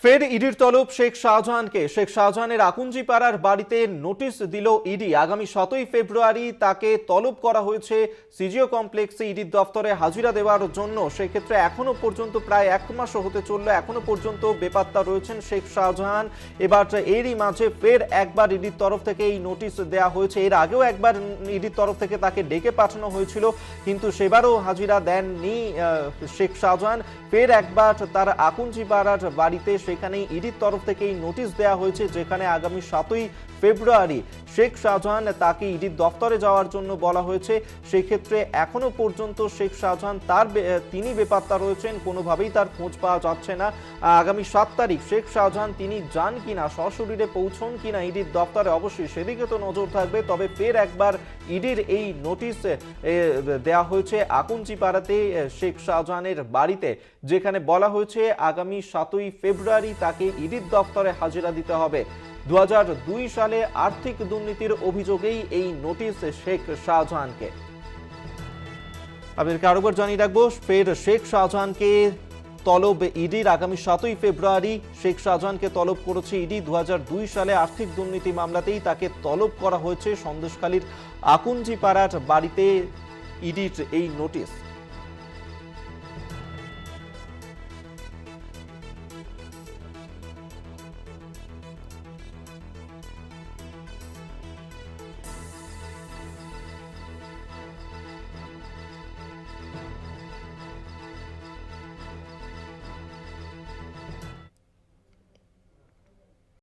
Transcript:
ফের ইডির তলব শেখ শাহজাহানকে। শেখ শাহজাহানের আকুঞ্জিপাড়ার বাড়িতে নোটিশ দিল ইডি। আগামী 7ই ফেব্রুয়ারি তাকে তলব করা হয়েছে সিজিও কমপ্লেক্সে ইডির দফতরে হাজিরা দেওয়ার জন্য। সেক্ষেত্রে এখনো পর্যন্ত প্রায় 1 মাসও হতে চলল, এখনো পর্যন্ত বেপাত্তা রয়েছেন শেখ শাহজাহান। এবার এরই মাঝে ফের একবার ইডির তরফ থেকে এই নোটিশ দেওয়া হয়েছে। এর আগেও একবার ইডির তরফ থেকে তাকে ডেকে পাঠানো হয়েছিল, কিন্তু সেবারও হাজিরা দেননি শেখ শাহজাহান। ফের একবার তার আকুঞ্জিপাড়ার বাড়িতে সেখানে ইডির তরফ থেকে এই নোটিশ দেওয়া হয়েছে, যেখানে আগামী 7ই ফেব্রুয়ারি শেখ শাহজাহান তাকে ইডির দফতরে যাওয়ার জন্য বলা হয়েছে। সেই ক্ষেত্রে এখনো পর্যন্ত শেখ শাহজাহান তিনি বেপাত্তা রয়েছেন, কোনোভাবেই তার খোঁজ পাওয়া যাচ্ছে না। আগামী 7 তারিখ শেখ শাহজাহান তিনি যান কিনা, সশরীরে পৌঁছন কিনা ইডির দফতরে, অবশ্যই সেদিকে তো নজর থাকবে। তবে ফের একবার ইডির এই নোটিশ দেওয়া হয়েছে আকুঞ্জিপাড়াতে শেখ শাহজাহানের বাড়িতে, যেখানে বলা হয়েছে আগামী 7ই ফেব্রুয়ারি তাকে ইডির দফতরে হাজিরা দিতে হবে। 2002 সালে আর্থিক দুর্নীতির অভিযোগেই এই নোটিশ শেখ শাহজাহানকে। আপনাদেরকে আরেকবার জানিয়ে রাখবো, ফের শেখ শাহজাহানকে তলব ইডির। আগামী 7ই ফেব্রুয়ারি শেখ শাহজাহানকে তলব করেছে ইডি। 2002 সালে আর্থিক দুর্নীতি মামলাতেই তাকে তলব করা হয়েছে। সন্দেশখালীর আকুঞ্জিপাড়ার বাড়িতে ইডির এই নোটিশ।